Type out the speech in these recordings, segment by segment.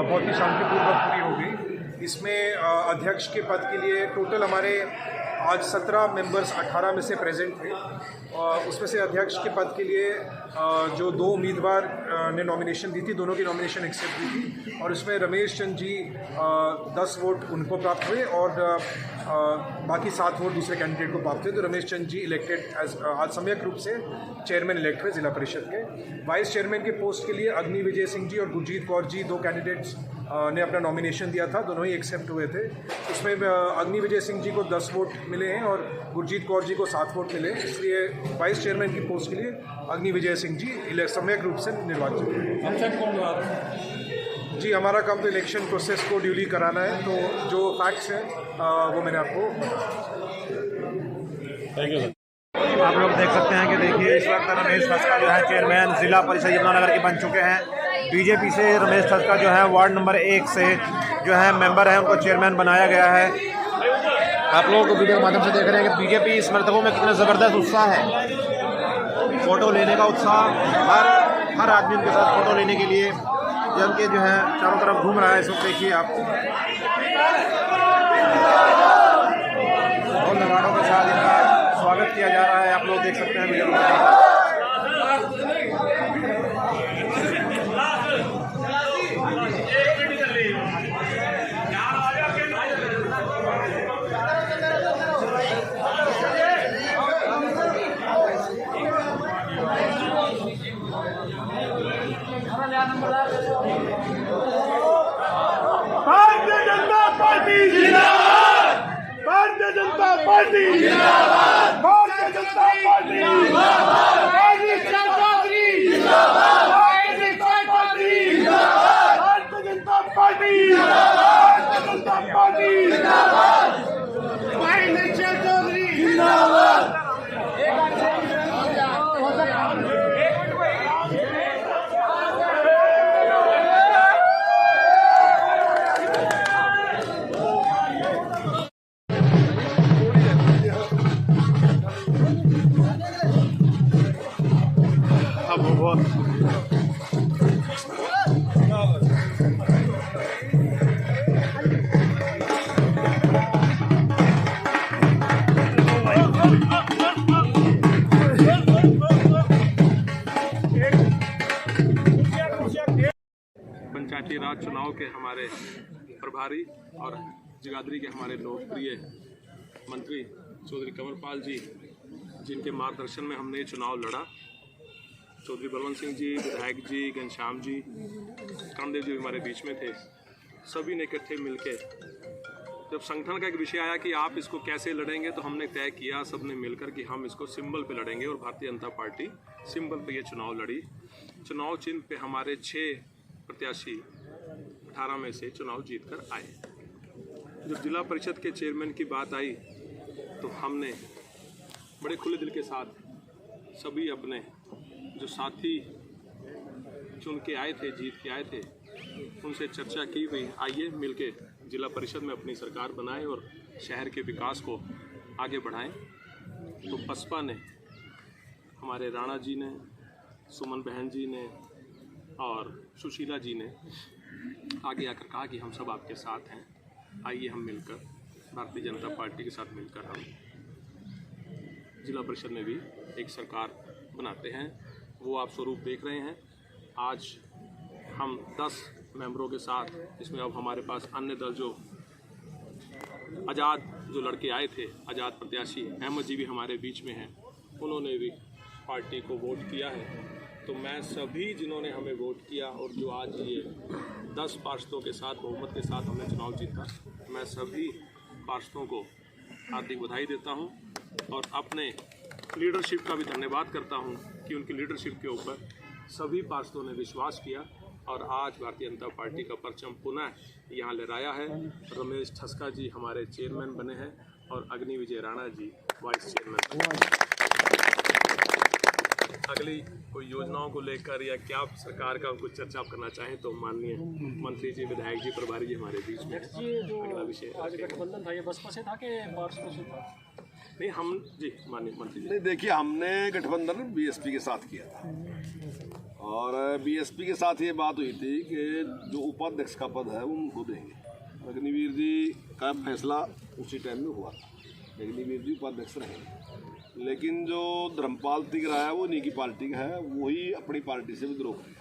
बहुत ही शांतिपूर्वक पूरी हो गई। इसमें अध्यक्ष के पद के लिए टोटल हमारे आज 17 मेंबर्स 18 में से प्रेजेंट थे। उसमें से अध्यक्ष के पद के लिए जो 2 उम्मीदवार ने नॉमिनेशन दी थी, दोनों की नॉमिनेशन एक्सेप्ट हुई थी और उसमें रमेश चंद जी 10 वोट उनको प्राप्त हुए और बाकी 7 वोट दूसरे कैंडिडेट को प्राप्त हुए। तो रमेश चंद जी इलेक्टेड एज आज सम्यक रूप से चेयरमैन इलेक्ट हुए जिला परिषद के। वाइस चेयरमैन के पोस्ट के लिए अग्नि विजय सिंह जी और गुरजीत कौर जी 2 कैंडिडेट्स ने अपना नॉमिनेशन दिया था, दोनों ही एक्सेप्ट हुए थे। उसमें अग्नि विजय सिंह जी को 10 वोट मिले हैं और गुरजीत कौर जी को 7 वोट मिले, इसलिए वाइस चेयरमैन की पोस्ट के लिए अग्नि विजय सिंह जी सम्यक रूप से निर्वाचित हुए। जी, हमारा काम तो इलेक्शन प्रोसेस को ड्यूली कराना है, तो जो फैक्ट्स हैं वो मैंने आपको थैंक यू सर। आप लोग देख सकते हैं कि देखिए इस वक्त रमेश ठस्का जो है चेयरमैन जिला परिषद यमुनानगर के बन चुके हैं। बीजेपी से रमेश ठस्का जो है वार्ड नंबर 1 से जो है मेंबर है, उनको चेयरमैन बनाया गया है। आप लोग वीडियो के माध्यम से देख रहे हैं कि बीजेपी समर्थकों में कितना ज़बरदस्त उत्साह है, फ़ोटो लेने का उत्साह, हर आदमी उनके साथ फ़ोटो लेने के लिए जम के जो है चारों तरफ घूम रहा है। इस वक्त देखिए आप ढोल नगाड़ों के साथ इनका स्वागत किया जा रहा है। आप लोग देख सकते हैं वीडियो में। भारतीय जनता पार्टी जिंदाबाद, भारतीय जनता पार्टी जिंदाबाद, भारतीय जनता पार्टी जिंदाबाद, भारतीय जनता पार्टी जिंदाबाद, भारतीय जनता पार्टी जिंदाबाद, भारतीय जनता पार्टी जिंदाबाद, भारतीय जनता पार्टी जिंदाबाद, भाई चौधरी जिंदाबाद। पंचायती राज चुनाव के हमारे प्रभारी और जगाधरी के हमारे लोकप्रिय मंत्री चौधरी कंवरपाल जी, जिनके मार्गदर्शन में हमने चुनाव लड़ा। चौधरी बलवंत सिंह जी, विधायक जी, घनश्याम जी, कामदेव जी हमारे बीच में थे। सभी ने इकट्ठे मिलके जब संगठन का एक विषय आया कि आप इसको कैसे लड़ेंगे, तो हमने तय किया सबने मिलकर कि हम इसको सिंबल पे लड़ेंगे और भारतीय जनता पार्टी सिंबल पे ये चुनाव लड़ी। चुनाव चिन्ह पे हमारे 6 प्रत्याशी 18 में से चुनाव जीतकर आए। जब जिला परिषद के चेयरमैन की बात आई तो हमने बड़े खुले दिल के साथ सभी अपने जो साथी चुन के आए थे, जीत के आए थे, उनसे चर्चा की हुई, आइए मिलके जिला परिषद में अपनी सरकार बनाएं और शहर के विकास को आगे बढ़ाएं। तो बसपा ने, हमारे राणा जी ने, सुमन बहन जी ने और सुशीला जी ने आगे आकर कहा कि हम सब आपके साथ हैं, आइए हम मिलकर भारतीय जनता पार्टी के साथ मिलकर हम जिला परिषद में भी एक सरकार बनाते हैं। वो आप स्वरूप देख रहे हैं। आज हम 10 मेंबरों के साथ, इसमें अब हमारे पास अन्य दल जो आज़ाद जो लड़के आए थे, आज़ाद प्रत्याशी अहमद जी भी हमारे बीच में हैं, उन्होंने भी पार्टी को वोट किया है। तो मैं सभी जिन्होंने हमें वोट किया और जो आज ये 10 पार्षदों के साथ बहुमत के साथ हमने चुनाव जीता, मैं सभी पार्षदों को हार्दिक बधाई देता हूं और अपने लीडरशिप का भी धन्यवाद करता हूं कि उनकी लीडरशिप के ऊपर सभी पार्षदों ने विश्वास किया और आज भारतीय जनता पार्टी का परचम पुनः यहाँ लहराया है। रमेश ठस्का जी हमारे चेयरमैन बने हैं और अग्नि विजय राणा जी वाइस चेयरमैन बने। अगली कोई योजनाओं को लेकर या क्या सरकार का कुछ चर्चा आप करना चाहें तो माननीय मंत्री जी, विधायक जी, प्रभारी जी हमारे बीच में। ये जो अगला विषय आज गठबंधन था, ये बसपा से था कि भाजपा से था? नहीं, हम जी माननीय मंत्री जी, नहीं, देखिए हमने गठबंधन बीएसपी के साथ किया था और बीएसपी के साथ ये बात हुई थी कि जो उपाध्यक्ष का पद है वो उनको देंगे। अग्निवीर जी का फैसला उसी टाइम में हुआ था, अग्निवीर जी उपाध्यक्ष रहेंगे। लेकिन जो धर्मपाल तिगरा है वो इन्हीं की पार्टी का है, वही अपनी पार्टी से विद्रोह करेगा।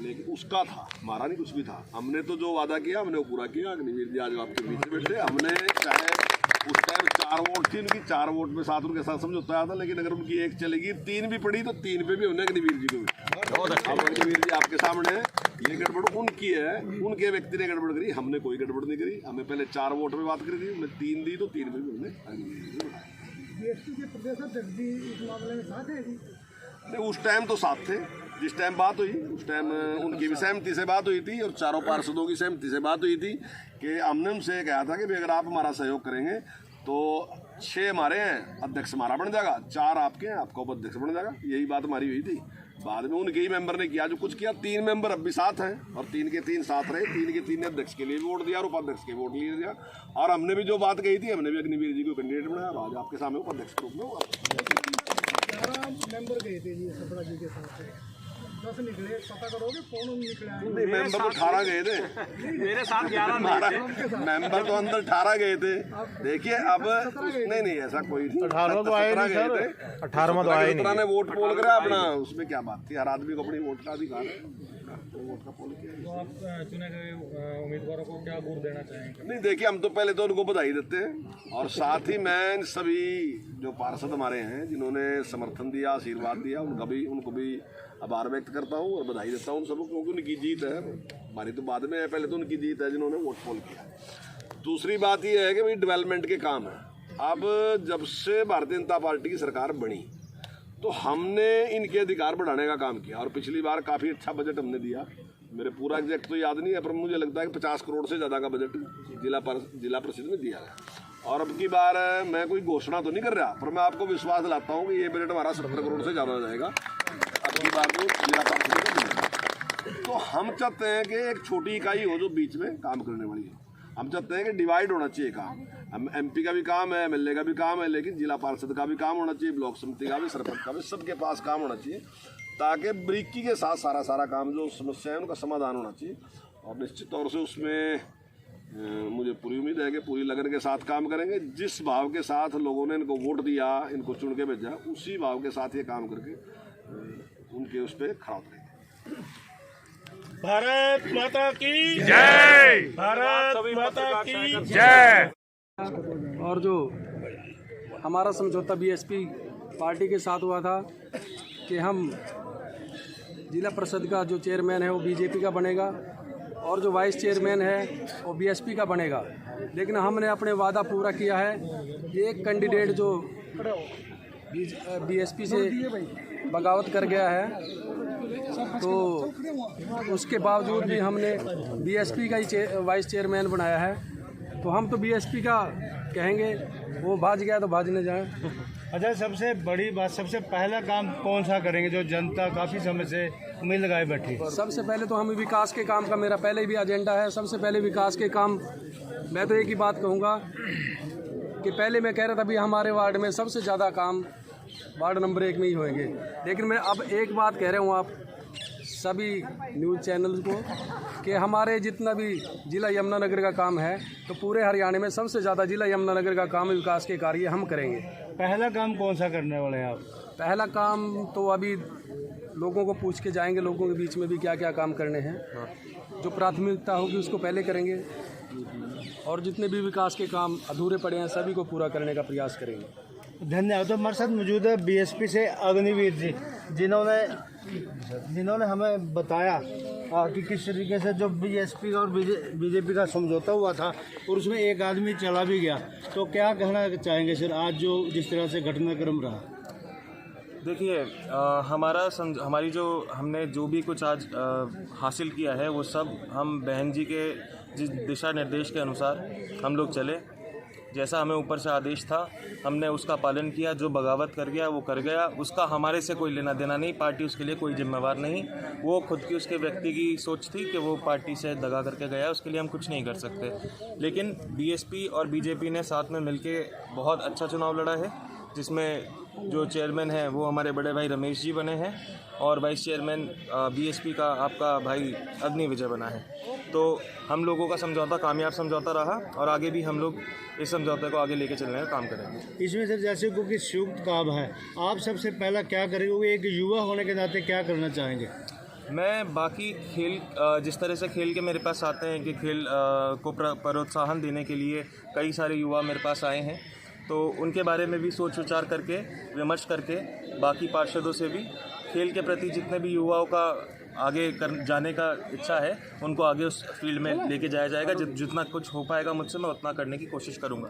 लेकिन उसका था, हमारा नहीं कुछ भी था। हमने तो जो वादा किया हमने वो पूरा किया। अग्निवीर जी आज आपके बीच में बैठे, हमने चाहे उस टाइम 4 वोट थी उनकी, 4 वोट में साथ उनके साथ समझौता आया था। लेकिन अगर उनकी एक चलेगी 3 भी पड़ी तो 3 पे भी हमने अग्निवीर जी को अब अग्निवीर जी आपके सामने है। ये गड़बड़ उनकी है, उनके व्यक्ति ने गड़बड़ करी, हमने कोई गड़बड़ नहीं करी। हमें पहले 4 वोट में बात करी थी, हमने 3 दी तो 3 में भी हमने अग्निवीर जी को बनाया। बीएसपी के प्रदेश अध्यक्ष भी इस मामले में साथ है जी? नहीं, उस टाइम तो साथ थे, जिस टाइम बात हुई उस टाइम उनकी भी सहमति से बात हुई थी और चारों पार्षदों की सहमति से बात हुई थी कि हमने उनसे कहा था कि भाई अगर आप हमारा सहयोग करेंगे तो 6 हमारे हैं, अध्यक्ष हमारा बन जाएगा, 4 आपके हैं, आपका उपाध्यक्ष बन जाएगा। यही बात हमारी हुई थी। बाद में उनके ही मेंबर ने किया जो कुछ किया। 3 मेंबर अब भी साथ हैं और 3 के 3 साथ रहे। 3 के 3 ने अध्यक्ष के लिए भी वोट दिया और उपाध्यक्ष के वोट लिए दिया। और हमने भी जो बात कही थी, हमने भी अग्निवीर जी को कैंडिडेट बनाया। आज आपके सामने उपाध्यक्ष के रूप में हुआ। 11 मेंबर गए थे जी सपड़ा जी के साथ, 10 निकले। पता करोगे कौन निकला है? नहीं, मेंबर तो 18 गए थे, मेरे साथ 11 मेंबर तो अंदर 18 गए थे। देखिए अब नहीं ऐसा कोई नहीं, 18 तो आए नहीं सर, 18 तो आए नहीं। ने वोट पोल करा अपना, उसमें क्या बात थी? हर आदमी को अपनी वोट का अधिकार है, वोट का पोल किया। तो आप चुने गए उम्मीदवारों को क्या गुर देना चाहेंगे? नहीं, देखिए हम तो पहले तो उनको बधाई देते हैं और साथ ही मैं इन सभी जो पार्षद हमारे हैं जिन्होंने समर्थन दिया, आशीर्वाद दिया, उनको भी आभार व्यक्त करता हूँ और बधाई देता हूँ उन सबको, क्योंकि उनकी जीत है। हमारी तो बाद में है, पहले तो उनकी जीत है जिन्होंने वोट पोल किया। दूसरी बात यह है कि भाई डेवलपमेंट के काम है। अब जब से भारतीय जनता पार्टी की सरकार बनी तो हमने इनके अधिकार बढ़ाने का काम किया और पिछली बार काफ़ी अच्छा बजट हमने दिया। मेरे पूरा एग्जैक्ट तो याद नहीं है, पर मुझे लगता है कि 50 करोड़ से ज़्यादा का बजट जिला परिषद में दिया गया। और अब की बार मैं कोई घोषणा तो नहीं कर रहा, पर मैं आपको विश्वास दिलाता हूँ कि ये बजट हमारा 70 करोड़ से ज़्यादा हो जाएगा अब की बार को जिला परिषद में। तो हम चाहते हैं कि एक छोटी इकाई हो जो बीच में काम करने वाली हो। हम चाहते हैं कि डिवाइड होना चाहिए काम। हम एमपी का भी काम है, एमएलए का भी काम है, लेकिन जिला पार्षद का भी काम होना चाहिए, ब्लॉक समिति का भी, सरपंच का भी, सबके पास काम होना चाहिए, ताकि बारीकी के साथ सारा काम जो समस्या है उनका समाधान होना चाहिए। और निश्चित तौर से उसमें मुझे पूरी उम्मीद है कि पूरी लगन के साथ काम करेंगे। जिस भाव के साथ लोगों ने इनको वोट दिया, इनको चुन के भेजा, उसी भाव के साथ ये काम करके उनके उस पर खड़ा उतरेंगे। भारत माता की जय, भारत माता की जय। और जो हमारा समझौता बीएसपी पार्टी के साथ हुआ था कि हम जिला परिषद का जो चेयरमैन है वो बीजेपी का बनेगा और जो वाइस चेयरमैन है वो बीएसपी का बनेगा। लेकिन हमने अपने वादा पूरा किया है। एक कैंडिडेट जो बीएसपी से बगावत कर गया है, तो उसके बावजूद भी हमने बीएसपी का ही वाइस चेयरमैन बनाया है। तो हम तो बीएसपी का कहेंगे, वो भाज गया तो भाजने जाए। अच्छा, सबसे बड़ी बात, सबसे पहला काम कौन सा करेंगे जो जनता काफ़ी समय से उम्मीद लगाए बैठी? सबसे पहले तो हम विकास के काम का, मेरा पहले भी एजेंडा है। सबसे पहले विकास के काम, मैं तो एक ही बात कहूँगा कि पहले मैं कह रहा था भी हमारे वार्ड में सबसे ज़्यादा काम वार्ड नंबर 1 में ही होंगे, लेकिन मैं अब एक बात कह रहा हूँ आप सभी न्यूज़ चैनल्स को कि हमारे जितना भी जिला यमुनानगर का काम है, तो पूरे हरियाणा में सबसे ज़्यादा जिला यमुनानगर का काम, विकास के कार्य हम करेंगे। पहला काम कौन सा करने वाले हैं आप? पहला काम तो अभी लोगों को पूछ के जाएंगे, लोगों के बीच में भी क्या क्या काम करने हैं, जो प्राथमिकता होगी उसको पहले करेंगे और जितने भी विकास के काम अधूरे पड़े हैं सभी को पूरा करने का प्रयास करेंगे। धन्यवाद। तो हमारे साथ मौजूद है बीएसपी से अग्निवीर जी, जिन्होंने हमें बताया कि किस तरीके से जो बीएसपी और बीजेपी का समझौता हुआ था और उसमें एक आदमी चला भी गया। तो क्या कहना चाहेंगे सर आज जो जिस तरह से घटनाक्रम रहा? देखिए, हमारी जो हमने जो भी कुछ आज हासिल किया है वो सब हम बहन जी के जिस दिशा निर्देश के अनुसार हम लोग चले। जैसा हमें ऊपर से आदेश था हमने उसका पालन किया। जो बगावत कर गया वो कर गया, उसका हमारे से कोई लेना देना नहीं, पार्टी उसके लिए कोई जिम्मेवार नहीं। वो खुद की उसके व्यक्ति की सोच थी कि वो पार्टी से दगा करके गया, उसके लिए हम कुछ नहीं कर सकते। लेकिन बीएसपी और बीजेपी ने साथ में मिलके बहुत अच्छा चुनाव लड़ा है, जिसमें जो चेयरमैन हैं वो हमारे बड़े भाई रमेश जी बने हैं और वाइस चेयरमैन बीएसपी का आपका भाई अग्नि विजय बना है। तो हम लोगों का समझौता कामयाब समझौता रहा और आगे भी हम लोग इस समझौते को आगे लेके चलने का काम करेंगे। इसमें सर जैसे क्योंकि संयुक्त काम है, आप सबसे पहला क्या करेंगे, एक युवा होने के नाते क्या करना चाहेंगे? मैं बाकी खेल जिस तरह से खेल के मेरे पास आते हैं कि खेल को प्रोत्साहन देने के लिए कई सारे युवा मेरे पास आए हैं, तो उनके बारे में भी सोच विचार करके विमर्श करके बाकी पार्षदों से भी खेल के प्रति जितने भी युवाओं का आगे जाने का इच्छा है उनको आगे उस फील्ड में लेके जाया जाएगा। जितना कुछ हो पाएगा मुझसे मैं उतना करने की कोशिश करूँगा।